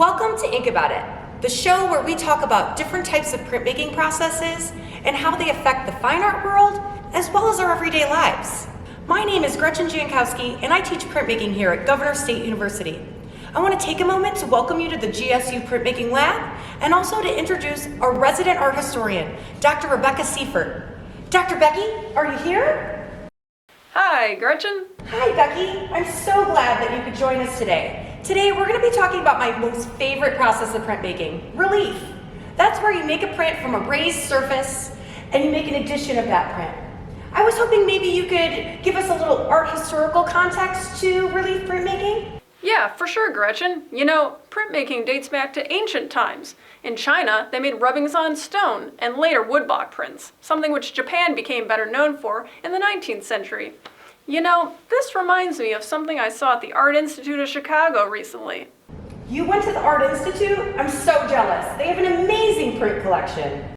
Welcome to Ink About It, the show where we talk about different types of printmaking processes and how they affect the fine art world as well as our everyday lives. My name is Gretchen Jankowski and I teach printmaking here at Governor State University. I want to take a moment to welcome you to the GSU Printmaking Lab and also to introduce our resident art historian, Dr. Rebecca Seifert. Dr. Becky, are you here? Hi, Gretchen. Hi, Becky. I'm so glad that you could join us today. Today, we're going to be talking about my most favorite process of printmaking, relief. That's where you make a print from a raised surface and you make an edition of that print. I was hoping maybe you could give us a little art historical context to relief printmaking. Yeah, for sure, Gretchen. You know, printmaking dates back to ancient times. In China, they made rubbings on stone and later woodblock prints, something which Japan became better known for in the 19th century. You know, this reminds me of something I saw at the Art Institute of Chicago recently. You went to the Art Institute? I'm so jealous. They have an amazing print collection.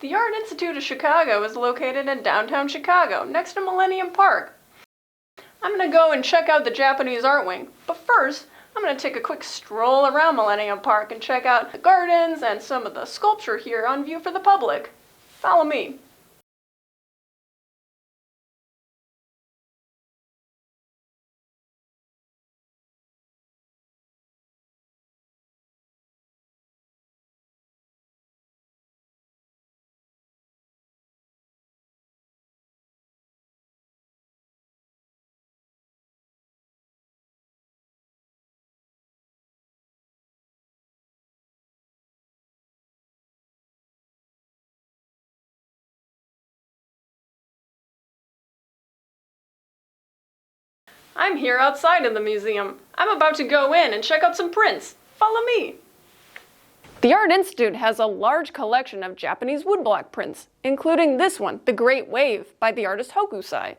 The Art Institute of Chicago is located in downtown Chicago, next to Millennium Park. I'm going to go and check out the Japanese art wing, but first, I'm going to take a quick stroll around Millennium Park and check out the gardens and some of the sculpture here on view for the public. Follow me. I'm here outside of the museum. I'm about to go in and check out some prints. Follow me. The Art Institute has a large collection of Japanese woodblock prints, including this one, The Great Wave, by the artist Hokusai.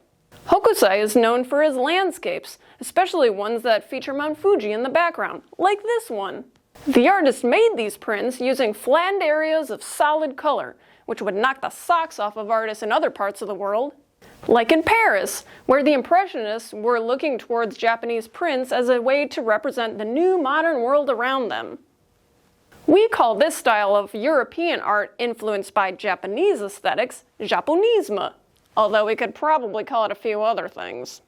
Hokusai is known for his landscapes, especially ones that feature Mount Fuji in the background, like this one. The artist made these prints using flattened areas of solid color, which would knock the socks off of artists in other parts of the world. Like in Paris, where the Impressionists were looking towards Japanese prints as a way to represent the new modern world around them. We call this style of European art influenced by Japanese aesthetics Japonisme, although we could probably call it a few other things.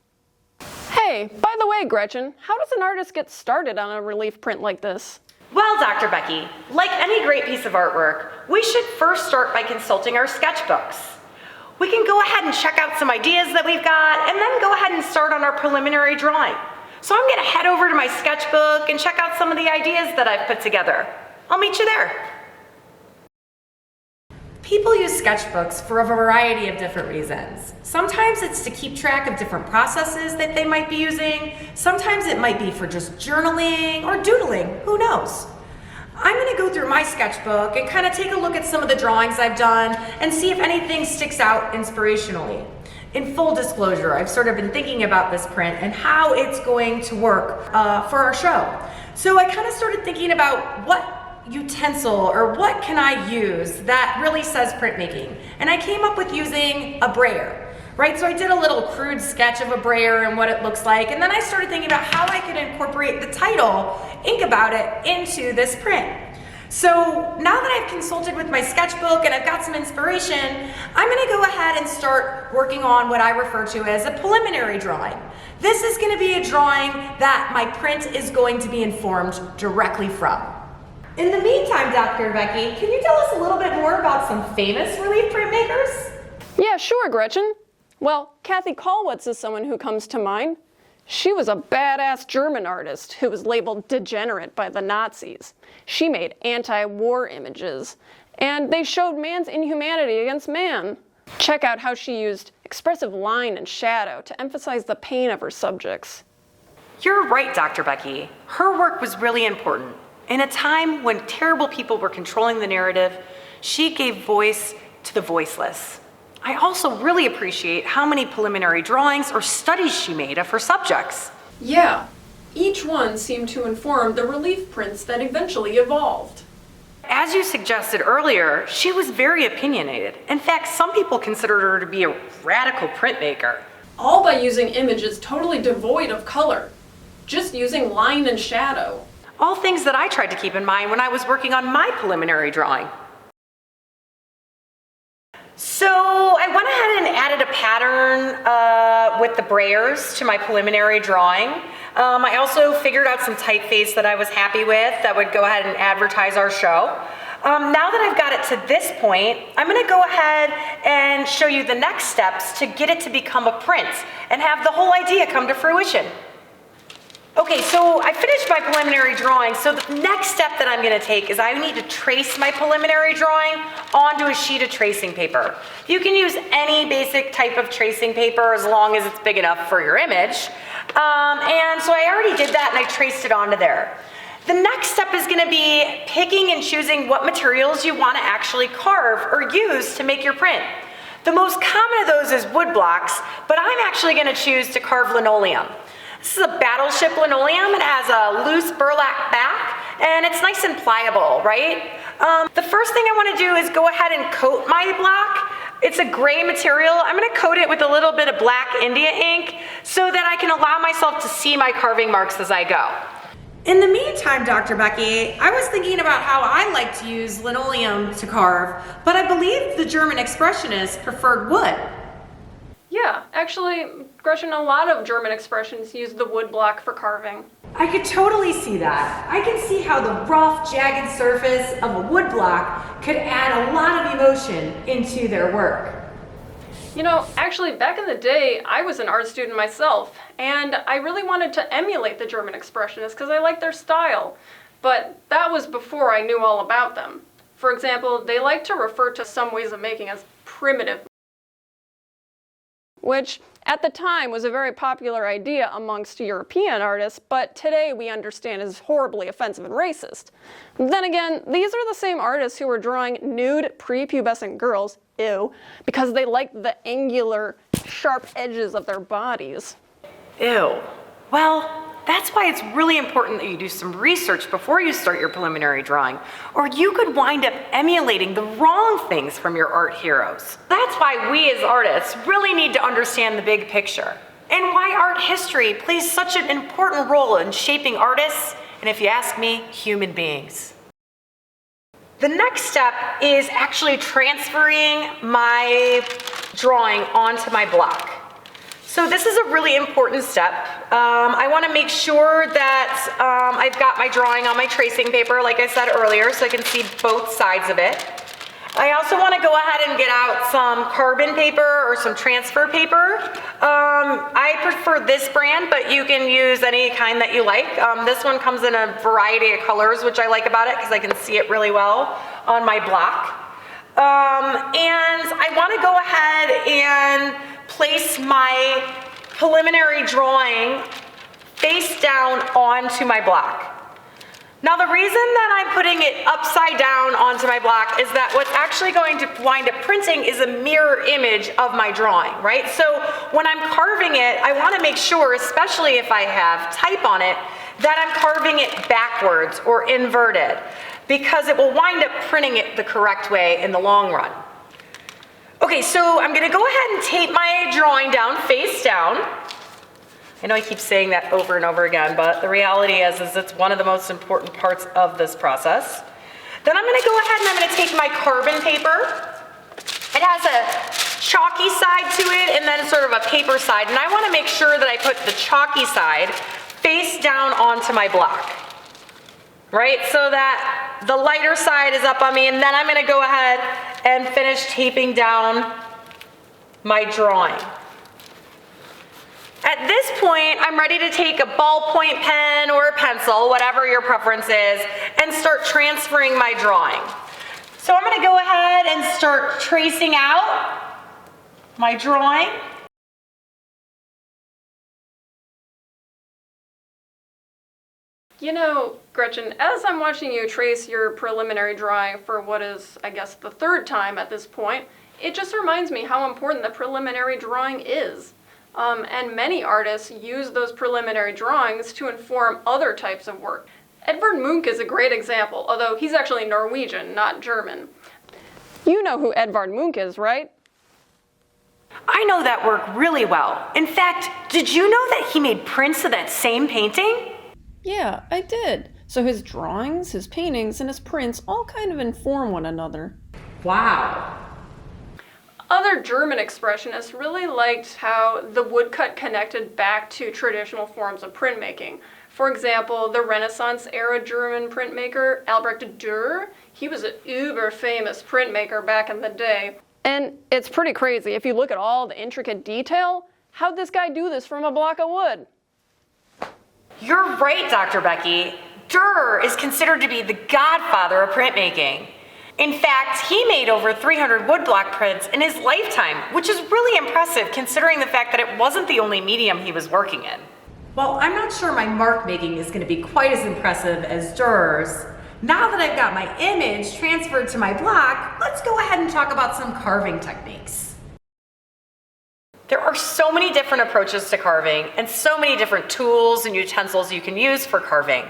Hey, by the way, Gretchen, how does an artist get started on a relief print like this? Well, Dr. Becky, like any great piece of artwork, we should first start by consulting our sketchbooks. We can go ahead and check out some ideas that we've got and then go ahead and start on our preliminary drawing. So I'm going to head over to my sketchbook and check out some of the ideas that I've put together. I'll meet you there. People use sketchbooks for a variety of different reasons. Sometimes it's to keep track of different processes that they might be using. Sometimes it might be for just journaling or doodling, who knows? I'm going to go through my sketchbook and kind of take a look at some of the drawings I've done and see if anything sticks out inspirationally. In full disclosure, I've sort of been thinking about this print and how it's going to work for our show. So I kind of started thinking about what utensil or what can I use that really says printmaking. And I came up with using a brayer. Right, so I did a little crude sketch of a brayer and what it looks like, and then I started thinking about how I could incorporate the title, Ink About It, into this print. So now that I've consulted with my sketchbook and I've got some inspiration, I'm going to go ahead and start working on what I refer to as a preliminary drawing. This is going to be a drawing that my print is going to be informed directly from. In the meantime, Dr. Becky, can you tell us a little bit more about some famous relief printmakers? Yeah, sure, Gretchen. Well, Kathy Kollwitz is someone who comes to mind. She was a badass German artist who was labeled degenerate by the Nazis. She made anti-war images, and they showed man's inhumanity against man. Check out how she used expressive line and shadow to emphasize the pain of her subjects. You're right, Dr. Becky. Her work was really important. In a time when terrible people were controlling the narrative, she gave voice to the voiceless. I also really appreciate how many preliminary drawings or studies she made of her subjects. Yeah, each one seemed to inform the relief prints that eventually evolved. As you suggested earlier, she was very opinionated. In fact, some people considered her to be a radical printmaker. All by using images totally devoid of color. just using line and shadow. All things that I tried to keep in mind when I was working on my preliminary drawing. So I went ahead and added a pattern with the brayers to my preliminary drawing. I also figured out some typeface that I was happy with that would go ahead and advertise our show. Now that I've got it to this point, I'm gonna go ahead and show you the next steps to get it to become a print and have the whole idea come to fruition. Okay, so I finished my preliminary drawing, so the next step that I'm gonna take is I need to trace my preliminary drawing onto a sheet of tracing paper. You can use any basic type of tracing paper as long as it's big enough for your image. And so I already did that and I traced it onto there. The next step is gonna be picking and choosing what materials you wanna actually carve or use to make your print. The most common of those is wood blocks, but I'm actually gonna choose to carve linoleum. This is a Battleship linoleum. It has a loose burlap back and it's nice and pliable, right? The first thing I wanna do is go ahead and coat my block. It's a gray material. I'm gonna coat it with a little bit of black India ink so that I can allow myself to see my carving marks as I go. In the meantime, Dr. Becky, I was thinking about how I like to use linoleum to carve, but I believe the German expressionists preferred wood. Yeah, actually, Gretchen, a lot of German expressionists use the wood block for carving. I could totally see that. I can see how the rough, jagged surface of a wood block could add a lot of emotion into their work. You know, actually, back in the day, I was an art student myself, and I really wanted to emulate the German expressionists because I liked their style. But that was before I knew all about them. For example, they like to refer to some ways of making as primitive, which at the time was a very popular idea amongst European artists, but today we understand is horribly offensive and racist. Then again, these are the same artists who were drawing nude prepubescent girls, ew, because they liked the angular, sharp edges of their bodies. Ew. Well, that's why it's really important that you do some research before you start your preliminary drawing, or you could wind up emulating the wrong things from your art heroes. That's why we as artists really need to understand the big picture, and why art history plays such an important role in shaping artists, and if you ask me, human beings. The next step is actually transferring my drawing onto my block. So this is a really important step. I want to make sure that I've got my drawing on my tracing paper, like I said earlier, so I can see both sides of it. I also want to go ahead and get out some carbon paper or some transfer paper. I prefer this brand, but you can use any kind that you like. This one comes in a variety of colors, which I like about it because I can see it really well on my block. And I want to go ahead and place my preliminary drawing face down onto my block. Now the reason that I'm putting it upside down onto my block is that what's actually going to wind up printing is a mirror image of my drawing, right? So when I'm carving it, I want to make sure, especially if I have type on it, that I'm carving it backwards or inverted, because it will wind up printing it the correct way in the long run. Okay, so I'm gonna go ahead and tape my drawing down, face down. I know I keep saying that over and over again, but the reality is it's one of the most important parts of this process. Then I'm gonna go ahead and I'm gonna take my carbon paper. It has a chalky side to it and then sort of a paper side, and I wanna make sure that I put the chalky side face down onto my block, right? So that the lighter side is up on me, and then I'm gonna go ahead and finish taping down my drawing. At this point, I'm ready to take a ballpoint pen or a pencil, whatever your preference is, and start transferring my drawing. So I'm gonna go ahead and start tracing out my drawing. You know, Gretchen, as I'm watching you trace your preliminary drawing for what is, I guess, the third time at this point, it just reminds me how important the preliminary drawing is. And many artists use those preliminary drawings to inform other types of work. Edvard Munch is a great example, although he's actually Norwegian, not German. You know who Edvard Munch is, right? I know that work really well. In fact, did you know that he made prints of that same painting? Yeah, I did. So his drawings, his paintings, and his prints all kind of inform one another. Wow. Other German expressionists really liked how the woodcut connected back to traditional forms of printmaking. For example, the Renaissance-era German printmaker Albrecht Dürer, he was an uber famous printmaker back in the day. And it's pretty crazy. If you look at all the intricate detail, how'd this guy do this from a block of wood? You're right, Dr. Becky. Dürer is considered to be the godfather of printmaking. In fact, he made over 300 woodblock prints in his lifetime, which is really impressive considering the fact that it wasn't the only medium he was working in. Well, I'm not sure my mark making is going to be quite as impressive as Dürer's. Now that I've got my image transferred to my block, let's go ahead and talk about some carving techniques. There are so many different approaches to carving and so many different tools and utensils you can use for carving.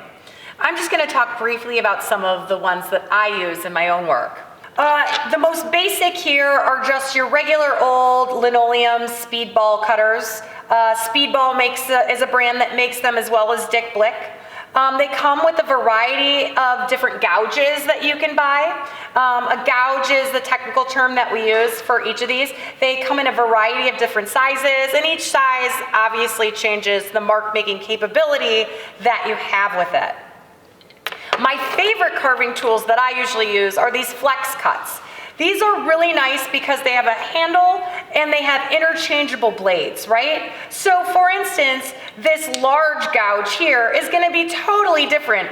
I'm just going to talk briefly about some of the ones that I use in my own work. The most basic here are just your regular old linoleum speedball cutters. Speedball is a brand that makes them as well as Dick Blick. They come with a variety of different gouges that you can buy. A gouge is the technical term that we use for each of these. They come in a variety of different sizes, and each size obviously changes the mark making capability that you have with it. My favorite carving tools that I usually use are these flex cuts. These are really nice because they have a handle and they have interchangeable blades, right? So for instance, this large gouge here is going to be totally different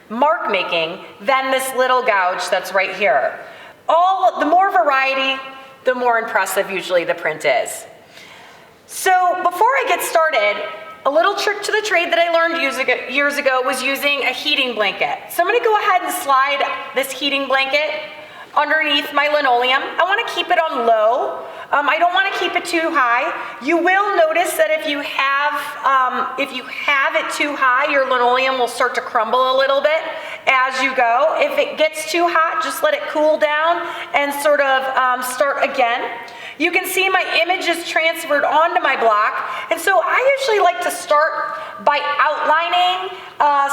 mark making than this little gouge that's right here. The more variety, the more impressive usually the print is. So before I get started, a little trick to the trade that I learned years ago was using a heating blanket. So I'm going to go ahead and slide this heating blanket underneath my linoleum. I want to keep it on low. I don't want to keep it too high. You will notice that if you have it too high, your linoleum will start to crumble a little bit as you go. If it gets too hot, just let it cool down and sort of start again. You can see my image is transferred onto my block, and so I usually like to start by outlining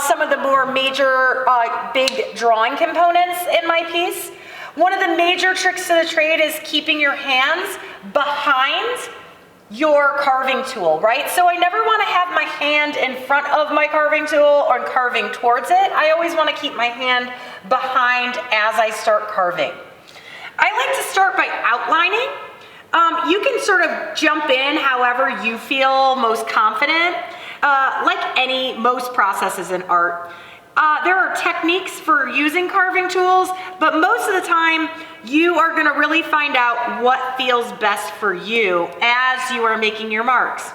some of the more major big drawing components in my piece. One of the major tricks to the trade is keeping your hands behind your carving tool, right? So I never want to have my hand in front of my carving tool or carving towards it. I always want to keep my hand behind as I start carving. I like to start by outlining. You can sort of jump in however you feel most confident, like most processes in art. There are techniques for using carving tools, but most of the time you are going to really find out what feels best for you as you are making your marks.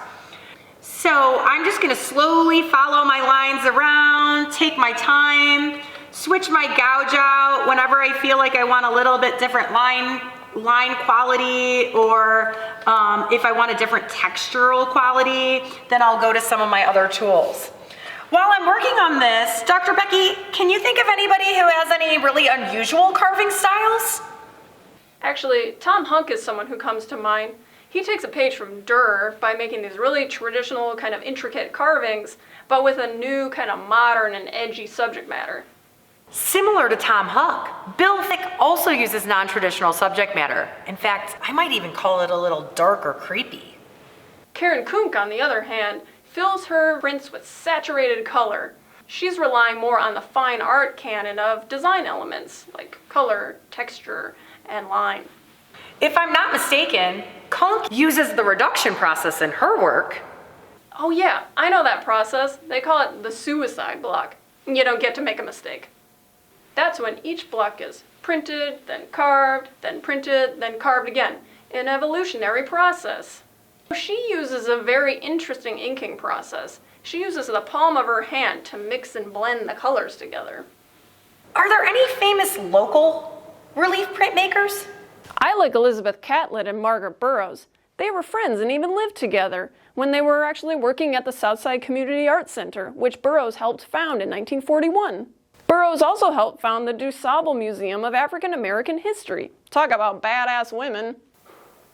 So I'm just going to slowly follow my lines around, take my time, switch my gouge out whenever I feel like I want a little bit different line quality, or if I want a different textural quality, then I'll go to some of my other tools. While I'm working on this, Dr. Becky, can you think of anybody who has any really unusual carving styles? Actually, Tom Hunk is someone who comes to mind. He takes a page from Dürer by making these really traditional kind of intricate carvings, but with a new kind of modern and edgy subject matter. Similar to Tom Hunk, Bill Fick also uses non-traditional subject matter. In fact, I might even call it a little dark or creepy. Karen Kunk, on the other hand, fills her prints with saturated color. She's relying more on the fine art canon of design elements like color, texture, and line. If I'm not mistaken, Kunk uses the reduction process in her work. Oh yeah, I know that process. They call it the suicide block. You don't get to make a mistake. That's when each block is printed, then carved, then printed, then carved again. An evolutionary process. She uses a very interesting inking process. She uses the palm of her hand to mix and blend the colors together. Are there any famous local relief printmakers? I like Elizabeth Catlett and Margaret Burroughs. They were friends and even lived together when they were actually working at the Southside Community Arts Center, which Burroughs helped found in 1941. Burroughs also helped found the DuSable Museum of African American History. Talk about badass women.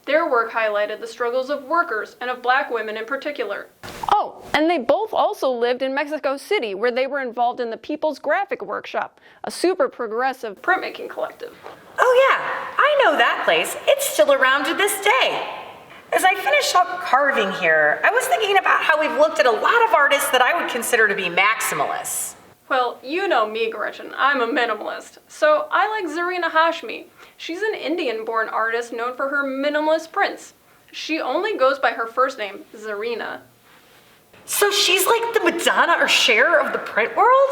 Their work highlighted the struggles of workers and of black women in particular. Oh, and they both also lived in Mexico City, where they were involved in the People's Graphic Workshop, a super progressive printmaking collective. Oh yeah, I know that place. It's still around to this day. As I finish up carving here, I was thinking about how we've looked at a lot of artists that I would consider to be maximalists. Well, you know me, Gretchen. I'm a minimalist. So I like Zarina Hashmi. She's an Indian-born artist known for her minimalist prints. She only goes by her first name, Zarina. So she's like the Madonna or Cher of the print world?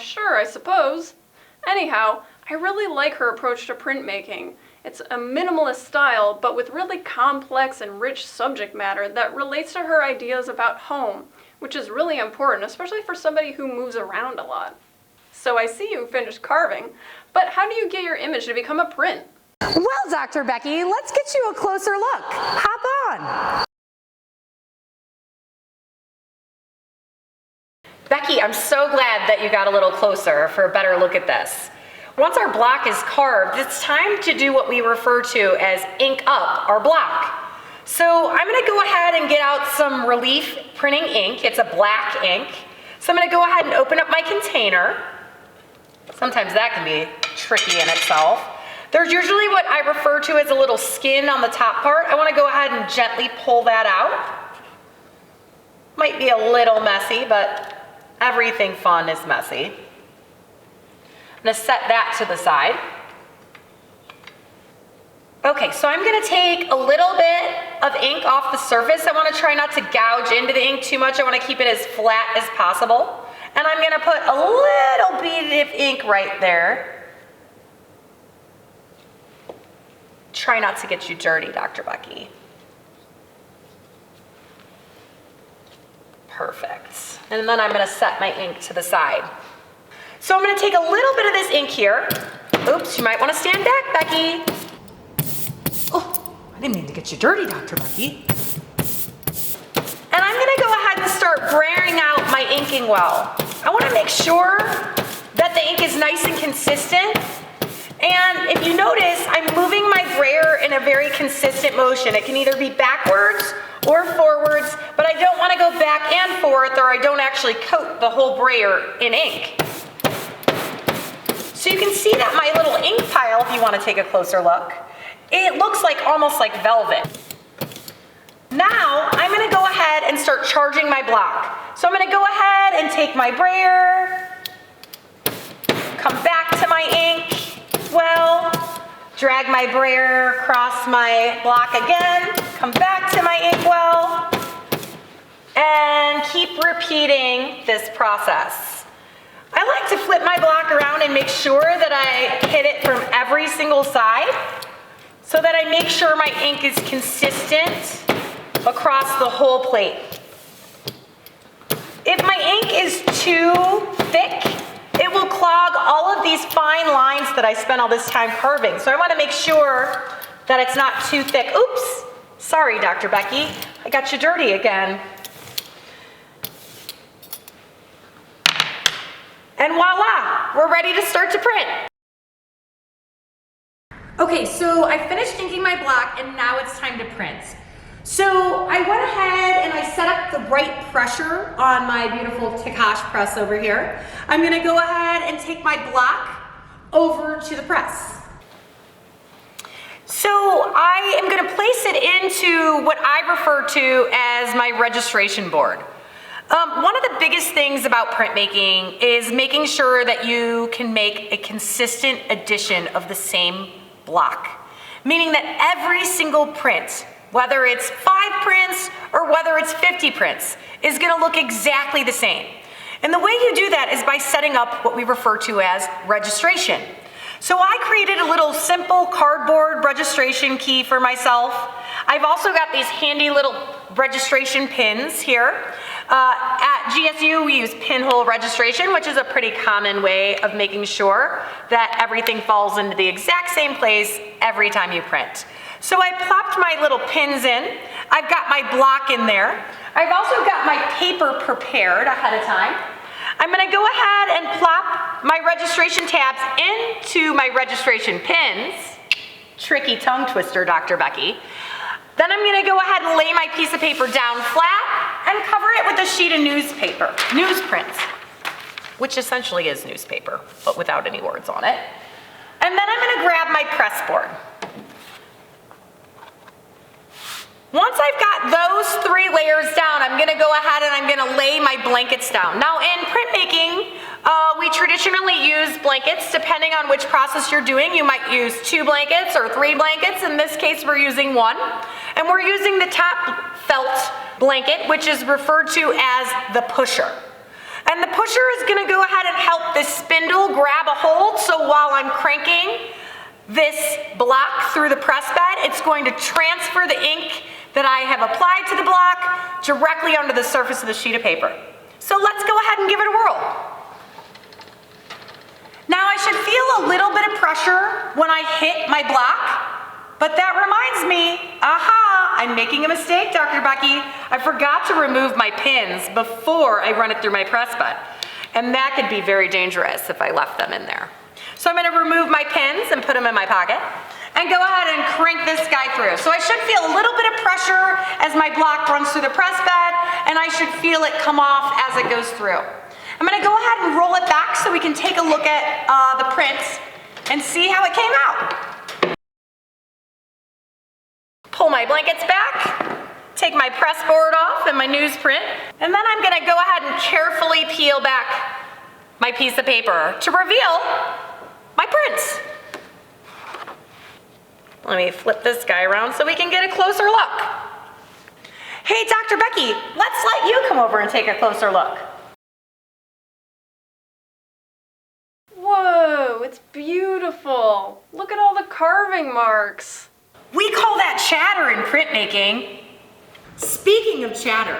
Sure, I suppose. Anyhow, I really like her approach to printmaking. It's a minimalist style, but with really complex and rich subject matter that relates to her ideas about home, which is really important, especially for somebody who moves around a lot. So I see you finished carving, but how do you get your image to become a print? Well, Dr. Becky, let's get you a closer look. Hop on. Becky, I'm so glad that you got a little closer for a better look at this. Once our block is carved, it's time to do what we refer to as ink up our block. So I'm gonna go ahead and get out some relief printing ink. It's a black ink. So I'm gonna go ahead and open up my container. Sometimes that can be tricky in itself. There's usually what I refer to as a little skin on the top part. I wanna go ahead and gently pull that out. Might be a little messy, but everything fun is messy. I'm gonna set that to the side. Okay, so I'm gonna take a little bit of ink off the surface. I wanna try not to gouge into the ink too much. I wanna keep it as flat as possible. And I'm gonna put a little bit of ink right there. Try not to get you dirty, Dr. Becky. Perfect. And then I'm gonna set my ink to the side. So I'm gonna take a little bit of this ink here. Oops, you might wanna stand back, Becky. Oh, I didn't mean to get you dirty, Dr. Becky. And I'm gonna go ahead and start braring out my inking well. I wanna make sure that the ink is nice and consistent. And if you notice, I'm moving my brayer in a very consistent motion. It can either be backwards or forwards, but I don't wanna go back and forth or I don't actually coat the whole brayer in ink. So you can see that my little ink pile, if you want to take a closer look, it looks like almost like velvet. Now I'm going to go ahead and start charging my block. So I'm going to go ahead and take my brayer, come back to my ink well, drag my brayer across my block again, come back to my ink well, and keep repeating this process. I like to flip my block around and make sure that I hit it from every single side so that I make sure my ink is consistent across the whole plate. If my ink is too thick, it will clog all of these fine lines that I spent all this time carving. So I want to make sure that it's not too thick. Oops, sorry, Dr. Becky, I got you dirty again. And voila, we're ready to start to print. Okay, so I finished inking my block and now it's time to print. So I went ahead and I set up the right pressure on my beautiful Takash press over here. I'm gonna go ahead and take my block over to the press. So I am gonna place it into what I refer to as my registration board. One of the biggest things about printmaking is making sure that you can make a consistent addition of the same block. Meaning that every single print, whether it's 5 prints or whether it's 50 prints, is gonna look exactly the same. And the way you do that is by setting up what we refer to as registration. So I created a little simple cardboard registration key for myself. I've also got these handy little registration pins here. At GSU, we use pinhole registration, which is a pretty common way of making sure that everything falls into the exact same place every time you print. So I plopped my little pins in. I've got my block in there. I've also got my paper prepared ahead of time. I'm gonna go ahead and plop my registration tabs into my registration pins. tricky tongue twister, Dr. Becky. Then I'm gonna go ahead and lay my piece of paper down flat and cover it with a sheet of newsprint, which essentially is newspaper, but without any words on it. And then I'm gonna grab my press board. Once I've got those 3 layers down, I'm gonna go ahead and I'm gonna lay my blankets down. Now in printmaking, we traditionally use blankets. Depending on which process you're doing, you might use 2 blankets or 3 blankets. In this case, we're using 1. And we're using the top felt blanket, which is referred to as the pusher. And the pusher is gonna go ahead and help this spindle grab a hold, so while I'm cranking this block through the press bed, it's going to transfer the ink that I have applied to the block directly onto the surface of the sheet of paper. So let's go ahead and give it a whirl. Now I should feel a little bit of pressure when I hit my block, but that reminds me, I'm making a mistake, Dr. Becky. I forgot to remove my pins before I run it through my press bed. And that could be very dangerous if I left them in there. So I'm gonna remove my pins and put them in my pocket and go ahead and crank this guy through. So I should feel a little bit of pressure as my block runs through the press bed, and I should feel it come off as it goes through. I'm gonna go ahead and roll it back so we can take a look at the prints and see how it came out. Pull my blankets back, take my press board off and my newsprint, and then I'm gonna go ahead and carefully peel back my piece of paper to reveal my prints. Let me flip this guy around so we can get a closer look. Hey, Dr. Becky, let's let you come over and take a closer look. Whoa, it's beautiful. Look at all the carving marks. We call that chatter in printmaking. Speaking of chatter,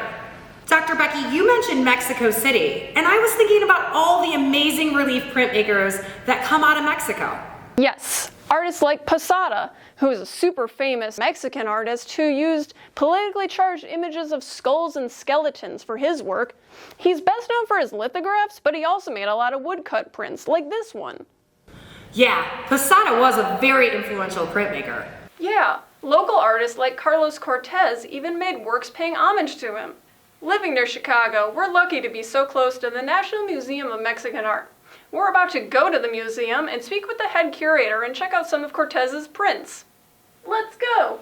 Dr. Becky, you mentioned Mexico City, and I was thinking about all the amazing relief printmakers that come out of Mexico. Yes, artists like Posada, who is a super famous Mexican artist who used politically charged images of skulls and skeletons for his work. He's best known for his lithographs, but he also made a lot of woodcut prints, like this one. Yeah, Posada was a very influential printmaker. Yeah, local artists like Carlos Cortez even made works paying homage to him. Living near Chicago, we're lucky to be so close to the National Museum of Mexican Art. We're about to go to the museum and speak with the head curator and check out some of Cortez's prints. Let's go!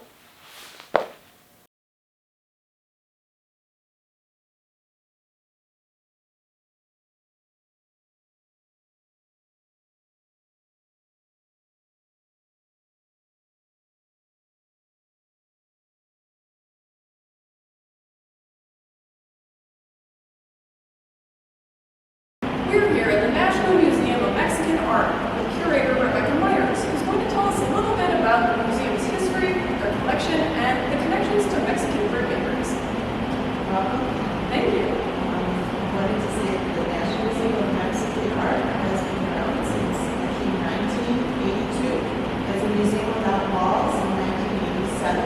We're here at the National Museum of Mexican Art with curator Rebecca Myers, who's going to tell us a little bit about the museum's history, their collection, and the connections to Mexican printmakers. Welcome. Thank you. I wanted to say that the National Museum of Mexican Art has been around since actually 1982. As a museum without walls in 1987,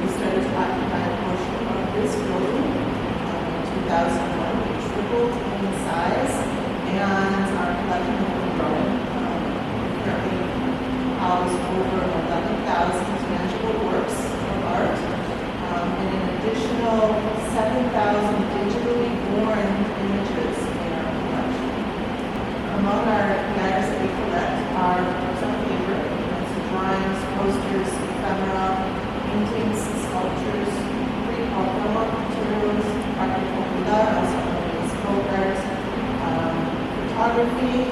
we started to occupy a portion of this building. In 2001, we tripled in size, and our collection has been growing. Currently house over 11,000 tangible works of art, and an additional 7,000 digitally born images in our collection. Among our matters that we collect are books on paper, so drawings, posters, ephemera, paintings, sculptures, pre-cultural materials, arte popular, also known as folk art, photography,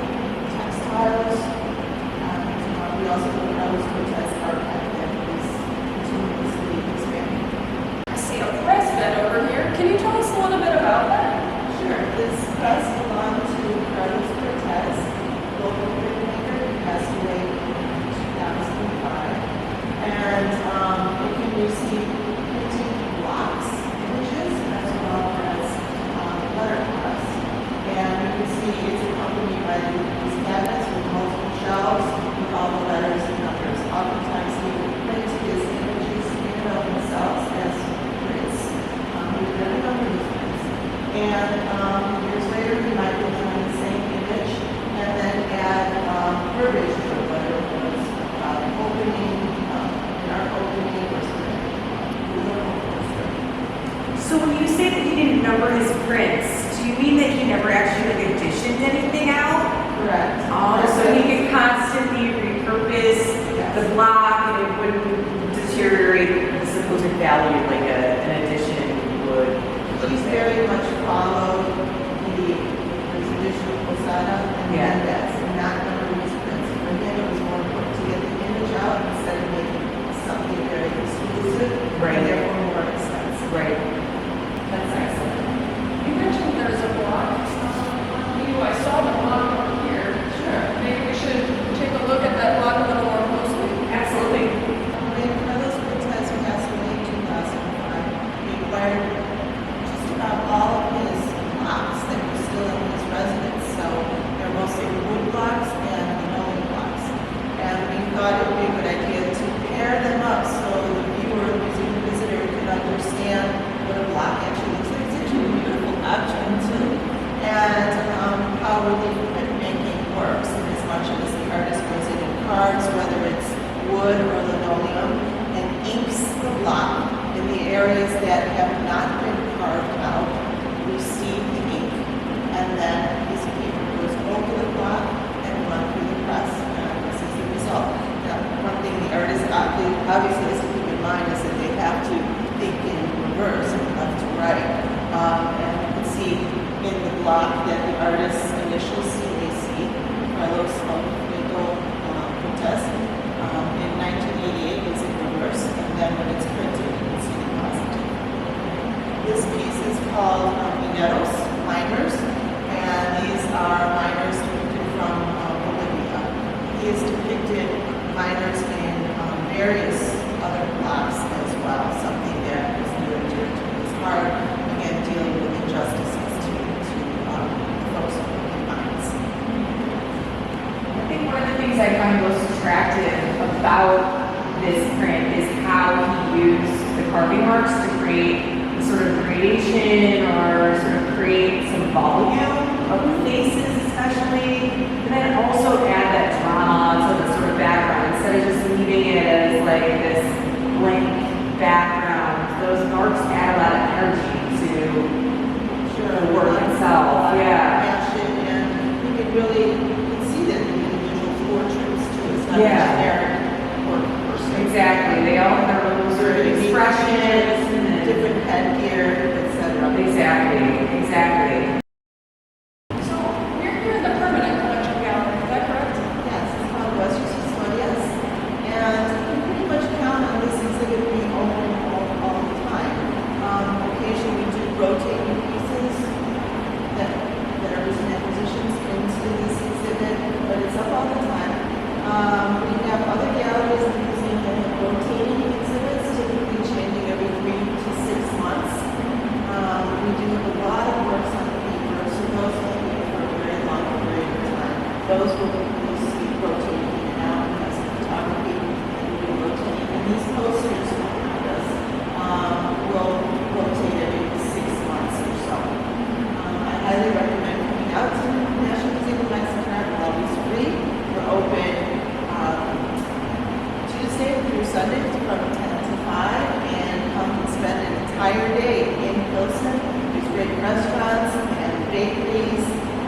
textiles, and we also have Carlos Cortez archive that is continuously expanding. I see a press bed over here. Can you tell us a little bit about that? Sure. This press belonged to Carlos Cortez, local printmaker who passed away in 2005. And it can receive printed blocks, images, as well as letterpress. And you can see it's accompanied by these cabinets with multiple shelves with all the letters and numbers. Oftentimes valued like an addition would? She's very much followed the traditional posada and Yeah. that's not going to use prints. For him, it was more important to get the image out instead of making something very exclusive Right. and therefore more expensive. Right. That's excellent. You mentioned there's a block on you. I saw the block up here. Sure. Maybe we should take a look at that block a little more closely. Absolutely. When Carlos Cortez passed away in 2005, he acquired just about all of his blocks that were still in his residence. So they're mostly wood blocks and linoleum blocks. And we thought it would be a good idea to pair them up so the viewer, the museum visitor, could understand what a block actually looks like. It's actually a beautiful object too. And how relief printmaking works in as much as the artist goes in and carves, whether it's wood or linoleum, and inks the block in the areas that have not been carved out, receive the ink, and then a piece of paper goes over the block and run through the press, and this is the result. Now, one thing the artist obviously has to keep in mind is that they have to think in reverse and left to right. And you can see in the block that the artist's initials CAC, Carlos Alfredo Cortez, in 1988 is in reverse, and then when it's printed, you can see the positive. This piece is called Mineros, miners, and these are miners depicted from Bolivia. He has depicted miners in various other blocks as well, something that was near and dear to his heart, again, dealing with injustices to the folks in mines. I think one of the things I find most attractive about this print is how he used the carving marks to create sort of gradation or sort of create some volume of the faces especially, and then also add that drama to the sort of background instead of just leaving it as like this blank background. Those marks add a lot of energy to the work itself. Yeah. Passion, and you can really see that in the individual portraits too. It's not Yeah. a generic person. Exactly. They all have their own sort of expressions and Different headgear, etc. So exactly. we're here in the permanent collection gallery. Is that correct? Yes, it's called Western Historias, and you pretty much count on this exhibit being open all the time. Occasionally we do rotating pieces that are recent acquisitions into this exhibit, but it's up all the time. We have other galleries in the museum that have rotating exhibits, typically changing every 3 to 6 months. We do have a lot of works on paper, so those will be for a very long period of time. Those will see rotating in and out as photography, and we'll be rotating. And these posters behind us will rotate every 6 months or so. I highly recommend coming out to the National Museum of Mexican Art. We're always free. We're open Tuesday through Sunday from 10 to 5, and come and spend an entire day in Pilsen. There's great restaurants and bakeries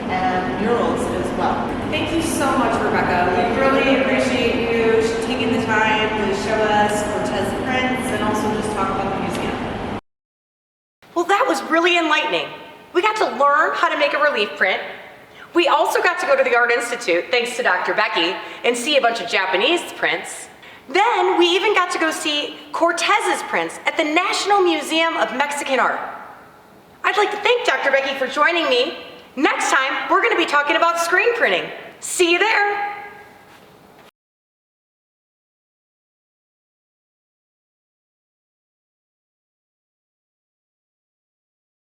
and murals as well. Thank you so much, Rebecca. We really appreciate you taking the time to show us Cortez prints and also just talk about the museum. Well, that was really enlightening. We got to learn how to make a relief print. We also got to go to the Art Institute, thanks to Dr. Becky, and see a bunch of Japanese prints. Then we even got to go see Cortez's prints at the National Museum of Mexican Art. I'd like to thank Dr. Becky for joining me. Next time, we're going to be talking about screen printing. See you there.